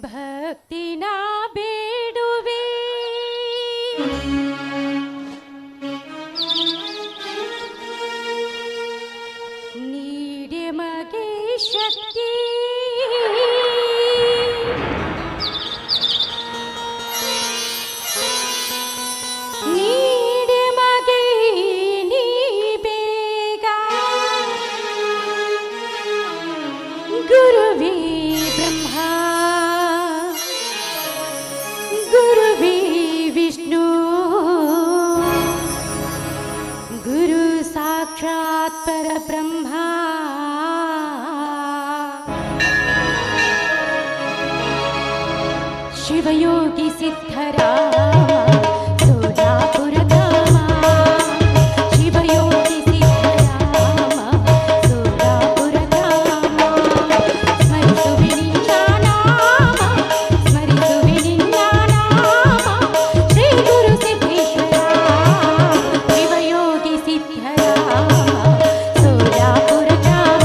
ಭಕ್ತಿನ ಬೇಡುವೆ ನೀಡೆ ಮಗೆ ಶಕ್ತಿ ನೀಡೆ ಮಗೆ ನೀ ಬೇಗ ಗುರುವೇ ಬ್ರಹ್ಮ ಗುರುವೇ ವಿಷ್ಣು ಗುರು ಸಾಕ್ಷಾತ್ ಪರಬ್ರಹ್ಮ ಶಿವಯೋಗಿ ಸಿದ್ಧರಾಮ ಸೋಲಾಪುರಧಾಮ ಶಿವಯೋಗಿ ಸಿದ್ಧರಾಮ ಸೋಲಾಪುರಧಾಮ ಸ್ಮರಿಸುವೆ ನಿನ್ನ ನಾಮ ಸ್ಮರಿಸುವೆ ನಿನ್ನ ನಾಮ ಶ್ರೀ ಗುರು ಸಿದ್ದೇಶ್ವರ ಶಿವಯೋಗಿ ಸಿದ್ಧರಾಮ ಸೋಲಾಪುರಧಾಮ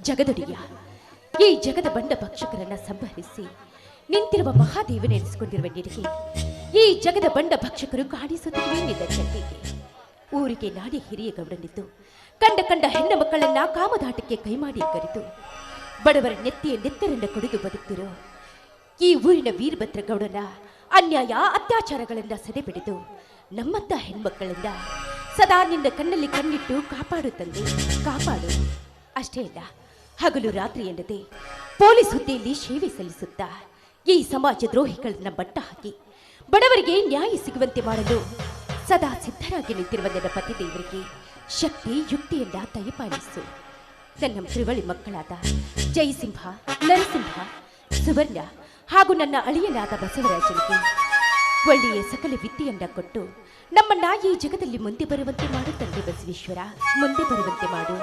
ಜಗದೊಡೆಯ ಈ ಜಗದ ಬಂಡ ಭಕ್ಷಕರನ್ನ ಸಂಹರಿಸಿ ನಿಂತಿರುವ ಮಹಾದೇವನೆನಿಸಿಕೊಂಡಿರುವ ನಿನಗೆ ಈ ಜಗದ ಬಂಡ ಭಕ್ಷಕರು ಕಾಣಿಸುತ್ತಿವೆ ನಿನ್ನ ಚಂಡಿಗೆ ಊರಿಗೆ ನಾಡಿ ಹಿರಿಯ ಗೌಡನಿದ್ದು ಕಂಡ ಹೆಣ್ಣು ಮಕ್ಕಳನ್ನ ಕಾಮದಾಟಕ್ಕೆ ಕೈಮಾಡಿ ಕರೆದು ಬಡವರ ನೆತ್ತಿಯ ನೆತ್ತರನ್ನ ಕುಡಿದು ಬದುಕ್ತಿರೋ ಈ ಊರಿನ ವೀರಭದ್ರ ಗೌಡನ ಅನ್ಯಾಯ ಅತ್ಯಾಚಾರಗಳನ್ನ ಸದೆಬಿಡಿದು ನಮ್ಮಂತ ಹೆಣ್ಮಕ್ಕಳಿಂದ ಸದಾ ನಿನ್ನ ಕಣ್ಣಲ್ಲಿ ಕಣ್ಣಿಟ್ಟು ಕಾಪಾಡು ತಂದೆ ಕಾಪಾಡು. ಅಷ್ಟೇ ಅಲ್ಲ, ಹಗಲು ರಾತ್ರಿ ಎನ್ನದೆ ಪೊಲೀಸ್ ಹುದ್ದೆಯಲ್ಲಿ ಸೇವೆ ಸಲ್ಲಿಸುತ್ತಾ ಈ ಸಮಾಜ ದ್ರೋಹಿಗಳನ್ನ ಬಟ್ಟ ಹಾಕಿ ಬಡವರಿಗೆ ನ್ಯಾಯ ಸಿಗುವಂತೆ ಮಾಡಲು ಸದಾ ಸಿದ್ಧರಾಗಿ ನಿಂತಿರುವ ನನ್ನ ಪತಿ ದೇವರಿಗೆ ಶಕ್ತಿ ಯುಕ್ತಿಯನ್ನ ದಯಪಾಲಿಸು. ನನ್ನ ತ್ರಿವಳಿ ಮಕ್ಕಳಾದ ಜಯಸಿಂಹ, ನರಸಿಂಹ, ಸುವರ್ಣ ಹಾಗೂ ನನ್ನ ಅಳಿಯನಾದ ಬಸವರಾಜನಿಗೆ ಒಳ್ಳೆಯ ಸಕಲ ವಿದ್ಯೆಯನ್ನ ಕೊಟ್ಟು ನಮ್ಮನ್ನ ಈ ಜಗದಲ್ಲಿ ಮುಂದೆ ಬರುವಂತೆ ಮಾಡು ತಂದೆ ಬಸವೇಶ್ವರ, ಮುಂದೆ ಬರುವಂತೆ ಮಾಡು.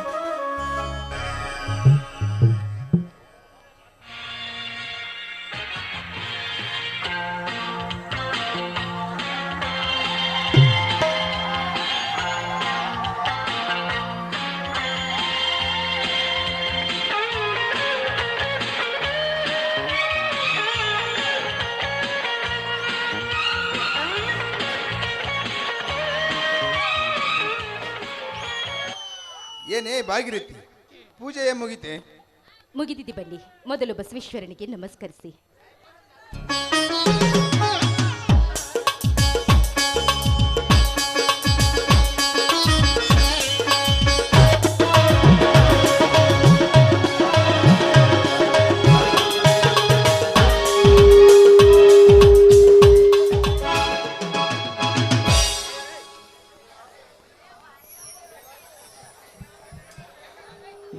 ಏನೇ ಭಾಗಿರತಿ, ಪೂಜೆ ಮುಗಿತೆ? ಮುಗಿದಿದೆ. ಬನ್ನಿ, ಮೊದಲು ಬಸವೇಶ್ವರನಿಗೆ ನಮಸ್ಕರಿಸಿ.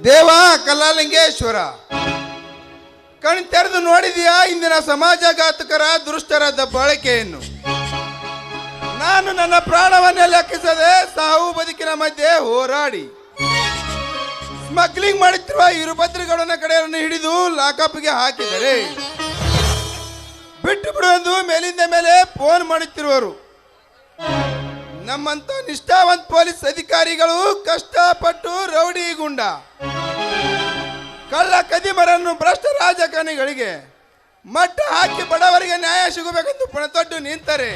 ದೇವ ಕಲ್ಲಾಲಿಂಗೇಶ್ವರ, ಕಣ್ ತೆರೆದು ನೋಡಿದೆಯಾ ಇಂದಿನ ಸಮಾಜಘಾತಕರ ದುಷ್ಟರ ದಬ್ಬಾಳಿಕೆಯನ್ನು? ನಾನು ನನ್ನ ಪ್ರಾಣವನ್ನೇ ಲೆಕ್ಕಿಸದೆ ಸಾವು ಬದುಕಿನ ಮಧ್ಯೆ ಹೋರಾಡಿ ಸ್ಮಗ್ಲಿಂಗ್ ಮಾಡುತ್ತಿರುವ ಇರುಭದ್ರಗೌಡನ ಕಡೆಯನ್ನು ಹಿಡಿದು ಲಾಕಪ್ಗೆ ಹಾಕಿದರೆ ಬಿಟ್ಟು ಬಿಡುವುದು ಮೇಲಿಂದ ಮೇಲೆ ಫೋನ್ ಮಾಡುತ್ತಿರುವರು. ನಮ್ಮಂತ ನಿಷ್ಠಾವಂತ ಪೊಲೀಸ್ ಅಧಿಕಾರಿಗಳು ಕಷ್ಟಪಟ್ಟು ರೌಡಿ ಗುಂಡ ಕಳ್ಳ ಕದಿಮರನ್ನು ಭ್ರಷ್ಟ ರಾಜಕಾರಣಿಗಳಿಗೆ ಮಟ್ಟ ಹಾಕಿ ಬಡವರಿಗೆ ನ್ಯಾಯ ಸಿಗಬೇಕೆಂದು ಪಣತೊಟ್ಟು ನಿಂತರೆ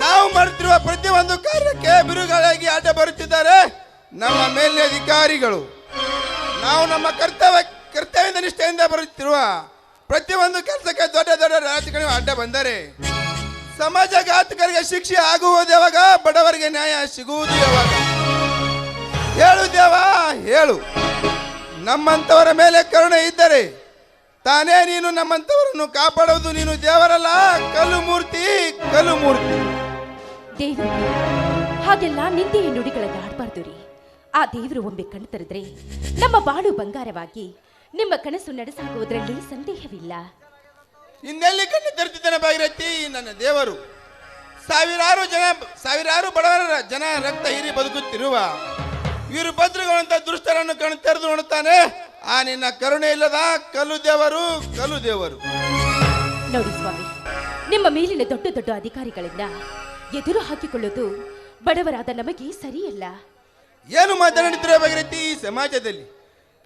ನಾವು ಮಾಡುತ್ತಿರುವ ಪ್ರತಿಯೊಂದು ಕಾರ್ಯಕ್ಕೆ ಬಿರುಗಾಳಿಯಾಗಿ ಅಡ್ಡ ಬರುತ್ತಿದ್ದಾರೆ ನಮ್ಮ ಮೇಲಧಿಕಾರಿಗಳು. ನಾವು ನಮ್ಮ ಕರ್ತವ್ಯದ ನಿಷ್ಠೆಯಿಂದ ಬರುತ್ತಿರುವ ಪ್ರತಿಯೊಂದು ಕೆಲಸಕ್ಕೆ ದೊಡ್ಡ ದೊಡ್ಡ ರಾಜಕಾರಣಿ ಅಡ್ಡ ಬಂದರೆ ಸಮಾಜಘಾತಕರಿಗೆ ಶಿಕ್ಷೆ ಆಗುವುದು ಯಾವಾಗ? ಬಡವರಿಗೆ ನ್ಯಾಯ ಸಿಗುವುದು ಯಾವಾಗ? ಹೇಳು ದೇವ, ಹೇಳು. ನಮ್ಮಂತವರ ಮೇಲೆ ಕರುಣೆ ಇದ್ದರೆ ತಾನೇ ನೀನು ನಮ್ಮಂತವರನ್ನು ಕಾಪಾಡುವುದು. ನೀನು ದೇವರಲ್ಲ, ಕಲ್ಲು ಮೂರ್ತಿ, ಕಲ್ಲು ಮೂರ್ತಿ. ದೇವರು ಹಾಗೆಲ್ಲ ನಿಂದೆಯ ನುಡಿಗಳನ್ನು ಆಡಬಾರ್ದು ರೀ. ಆ ದೇವರು ಒಮ್ಮೆ ಕಣ್ಣು ತೆರೆದ್ರೆ ನಮ್ಮ ಬಾಳು ಬಂಗಾರವಾಗಿ ನಿಮ್ಮ ಕನಸು ನಡೆಸಾಗುವುದರಲ್ಲಿ ಸಂದೇಹವಿಲ್ಲ. ಇನ್ನೆಲ್ಲಿ ಕಣ್ಣು ತೆರೆದಿದ್ದಾನೆ ಭಾಗಿರಥಿ ನನ್ನ ದೇವರು? ಸಾವಿರಾರು ಬಡವರ ಜನ ರಕ್ತ ಹೀರಿ ಬದುಕುತ್ತಿರುವ ವೀರಭದ್ರಗಳಂತ ದುಷ್ಟರನ್ನು ಕಣ್ಣು ತೆರೆದು ನೋಡುತ್ತಾನೆ. ಆ ನಿನ್ನ ಕರುಣೆ ಇಲ್ಲದ ಕಲ್ಲು ದೇವರು, ಕಲ್ಲು ದೇವರು. ನೋಡಿ ಸ್ವಾಮಿ, ನಿಮ್ಮ ಮೇಲಿನ ದೊಡ್ಡ ದೊಡ್ಡ ಅಧಿಕಾರಿಗಳಿಂದ ಎದುರು ಹಾಕಿಕೊಳ್ಳೋದು ಬಡವರಾದ ನಮಗೆ ಸರಿಯಲ್ಲ. ಏನು ಮಾತನಾಡುತ್ತಿರುವ ಭಾಗಿರಥಿ? ಈ ಸಮಾಜದಲ್ಲಿ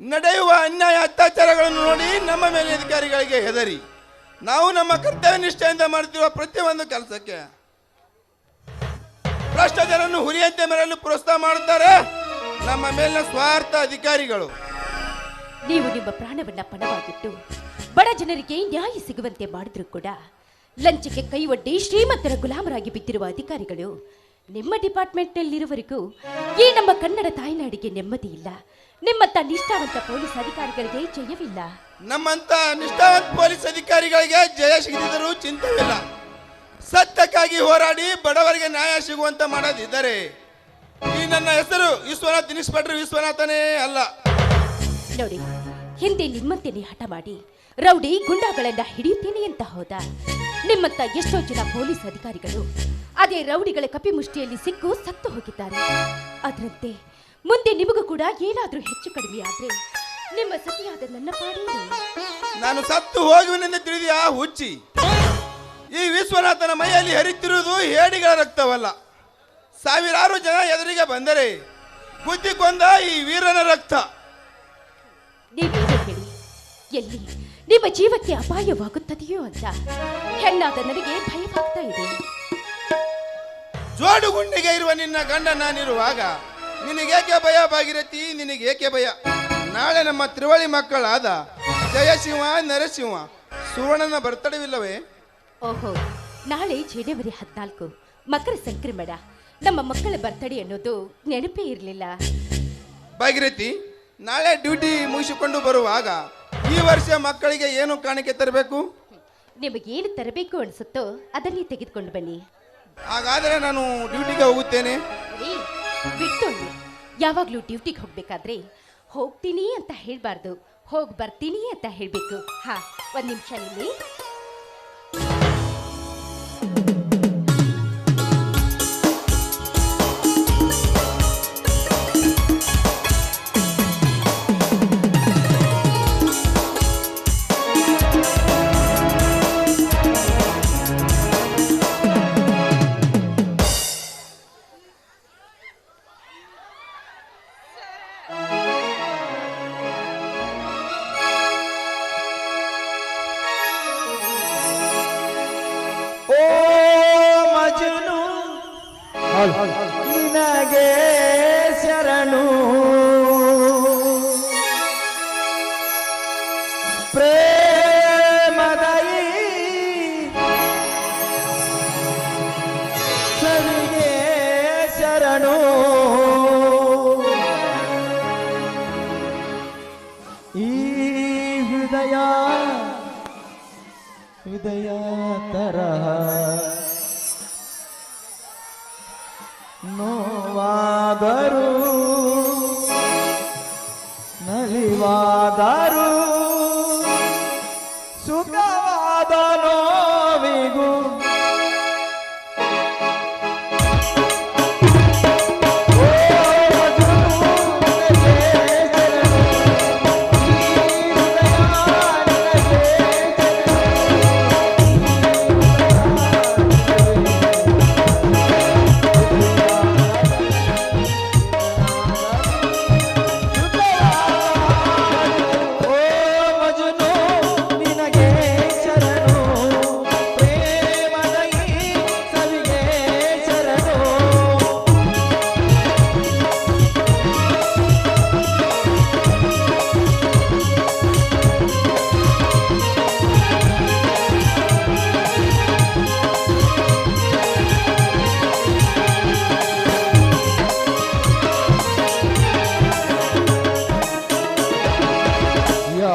ನಡೆಯುವ ಅನ್ಯಾಯ ಅತ್ಯಾಚಾರಗಳನ್ನು ನೋಡಿ ನಮ್ಮ ಮೇಲೆ ಅಧಿಕಾರಿಗಳಿಗೆ ಹೆದರಿ ನಾವು ನಮ್ಮ ಕರ್ತವ್ಯ ನಿಷ್ಠೆಯಿಂದ ಮಾಡುತ್ತಿರುವ ಪ್ರತಿಯೊಂದು ಕೆಲಸಕ್ಕೆ ಭ್ರಷ್ಟಾಚಾರವನ್ನು ಹುರಿಯಂತೆ ಮೆರಲು ಪ್ರೋತ್ಸಾಹ ಮಾಡುತ್ತಾರೆ ನಮ್ಮ ಮೇಲಿನ ಸ್ವಾರ್ಥ ಅಧಿಕಾರಿಗಳು. ನೀವು ನಿಮ್ಮ ಪ್ರಾಣವನ್ನ ಪಣವಾಗಿಟ್ಟು ಬಡ ಜನರಿಗೆ ನ್ಯಾಯ ಸಿಗುವಂತೆ ಮಾಡಿದ್ರು ಕೂಡ ಲಂಚಕ್ಕೆ ಕೈ ಒಡ್ಡಿ ಶ್ರೀಮಂತರ ಗುಲಾಮರಾಗಿ ಬಿದ್ದಿರುವ ಅಧಿಕಾರಿಗಳು ನಿಮ್ಮ ಡಿಪಾರ್ಟ್ಮೆಂಟ್ನಲ್ಲಿರುವವರೆಗೂ ಈ ನಮ್ಮ ಕನ್ನಡ ತಾಯ್ನಾಡಿಗೆ ನೆಮ್ಮದಿ ಇಲ್ಲ. ನಿಮ್ಮಂತ ನಿಷ್ಠಾವಂತ ಪೊಲೀಸ್ ಅಧಿಕಾರಿಗಳಿಗೆ ಜಯವಿಲ್ಲ. ನಮ್ಮಂತ ನಿಷ್ಠಾವಂತ ಪೊಲೀಸ್ ಅಧಿಕಾರಿಗಳಿಗೆ ಜಯ ಸಿಗದಿದ್ದರೂ ಚಿಂತೆವಿಲ್ಲ. ಸತ್ಯಕ್ಕಾಗಿ ಹೋರಾಡಿ ಬಡವರಿಗೆ ನ್ಯಾಯ ಸಿಗುವಂತ ಮಾಡೋದಿದ್ದರೆ ಈ ನನ್ನ ಹೆಸರು ವಿಶ್ವನಾಥ್, ಇನ್ಸ್ಪೆಕ್ಟರ್ ವಿಶ್ವನಾಥನೇ ಅಲ್ಲ. ನೋಡಿ, ಹಿಂದೆ ನಿಮ್ಮಂತೆಯೇ ಹಠ ಮಾಡಿ ರೌಡಿ ಗುಂಡಾಗಳನ್ನ ಹಿಡಿಯುತ್ತೇನೆ ಅಂತ ಹೋದ ನಿಮ್ಮಂತ ಎಷ್ಟೋ ಜನ ಪೊಲೀಸ್ ಅಧಿಕಾರಿಗಳು ಅದೇ ರೌಡಿಗಳ ಕಪಿಮುಷ್ಟಿಯಲ್ಲಿ ಸಿಕ್ಕು ಸತ್ತು ಹೋಗಿದ್ದಾರೆ. ಅದರಂತೆ ಮುಂದೆ ನಿಮಗೂ ಕೂಡ ಏನಾದ್ರೂ ಹೆಚ್ಚು ಕಡಿಮೆ ಆದ್ರೆ ನಿಮ್ಮ ಸತಿಯಾದ ನನ್ನ ಪಾಡೇನು? ನಾನು ಸತ್ತು ಹೋಗುವೆನೆಂದು ತಿಳಿದಿಯಾ ಹುಚ್ಚಿ? ಈ ವಿಶ್ವನಾಥನ ಮೈಯಲ್ಲಿ ಹರಿತಿರುವುದು ಹೇಡಿಗಳ ರಕ್ತವಲ್ಲ. ಸಾವಿರಾರು ಜನ ಎದುರಿಗೆ ಬಂದರೆ ಬುದ್ಧಿ ಕೊಂದ ಈ ವೀರನ ರಕ್ತ. ನೀವೇನು ಹೇಳಿ, ಎಲ್ಲಿ ನಿಮ್ಮ ಜೀವಕ್ಕೆ ಅಪಾಯವಾಗುತ್ತದೆಯೋ ಅಂತ ಹೆಣ್ಣಾದ ನನಗೆ ಭಯವಾಗ್ತಾ ಇದೆ. ಜೋಡು ಗುಂಡಿಗೆ ಇರುವ ನಿನ್ನ ಗಂಡ ನಾನಿರುವಾಗ ನಿನಗೇಕೆ ಭಯ ಭಾಗಿರಥಿ? ನಿನಗೇಕೆ ಭಯ? ನಾಳೆ ನಮ್ಮ ತ್ರಿವಳಿ ಮಕ್ಕಳಾದ ಜಯಸಿಂಹ, ನರಸಿಂಹ, ಸುವರ್ಣನ ಬರ್ತಡವಿಲ್ಲವೇ? ಓಹೋ, ನಾಳೆ ಜನವರಿ 14 ಮಕರ ಸಂಕ್ರಮಣ. ನಮ್ಮ ಮಕ್ಕಳ ಬರ್ತಡೇ ಅನ್ನೋದು ನೆನಪೇ ಇರಲಿಲ್ಲ. ಭಾಗಿರಥಿ, ನಾಳೆ ಡ್ಯೂಟಿ ಮುಗಿಸಿಕೊಂಡು ಬರುವಾಗ ಈ ವರ್ಷ ಮಕ್ಕಳಿಗೆ ಏನು ಕಾಣಿಕೆ ತರಬೇಕು? ನಿಮಗೇನು ತರಬೇಕು ಅನಿಸುತ್ತೋ ಅದನ್ನೇ ತೆಗೆದುಕೊಂಡು ಬನ್ನಿ. ಹಾಗಾದರೆ ನಾನು ಡ್ಯೂಟಿಗೆ ಹೋಗುತ್ತೇನೆ. ರೀ, ಬಿಟ್ಟೋಡಿ. ಯಾವಾಗಲೂ ಡ್ಯೂಟಿಗೆ ಹೋಗ್ಬೇಕಾದ್ರೆ ಹೋಗ್ತೀನಿ ಅಂತ ಹೇಳ್ಬಾರ್ದು, ಹೋಗಿ ಬರ್ತೀನಿ ಅಂತ ಹೇಳ್ಬೇಕು. ಹಾ, ಒಂದು ನಿಮಿಷ ನಿಲ್ಲಿ. ನಿನಗೆ ಶರಣು ಪ್ರೇಮದಯಿ ಸವಿಗೆ ಶರಣು ಈ ಹೃದಯ ತರಹ ನೋವಾದರೂ ನಲಿವಾದರೂ ಸುಖವಾದ ನೋವಿಗೂ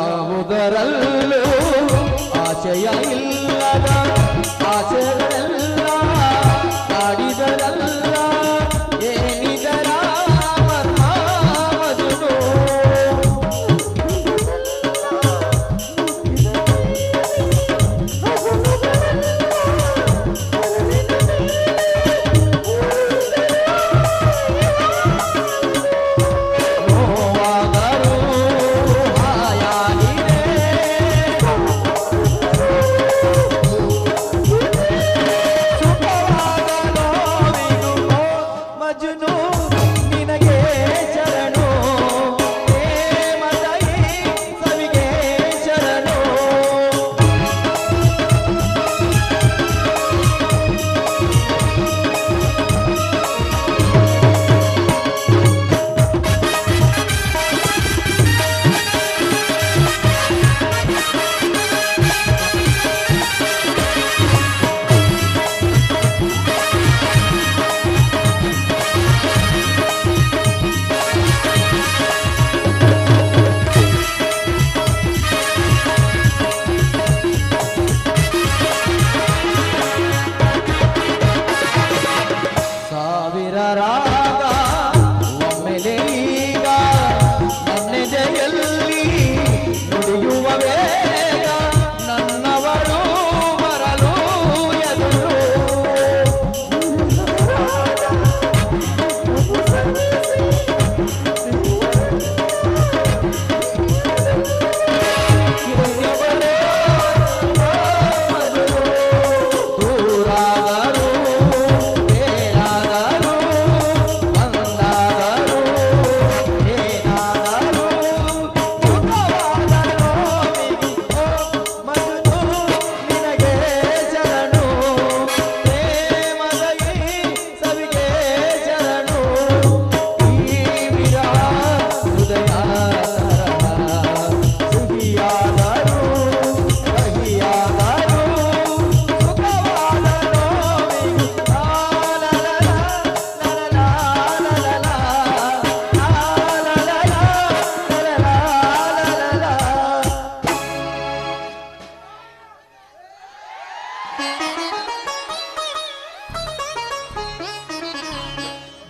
ಯಾವುದರಲ್ಲೂ ಆಶಯ ಇಲ್ಲದ ಆಸೆಗಳೆಲ್ಲ ಕಾಡಿದರಲ್ಲ ಏನಿದರ ಮರ್ಮ ಮಧುನು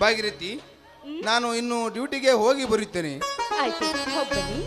ಭಾಗೀರಥಿ, ನಾನು ಇನ್ನು ಡ್ಯೂಟಿಗೆ ಹೋಗಿ ಬರುತ್ತೇನೆ. ಆಯ್ತು, ಹೋಗ್ಬನ್ನಿ.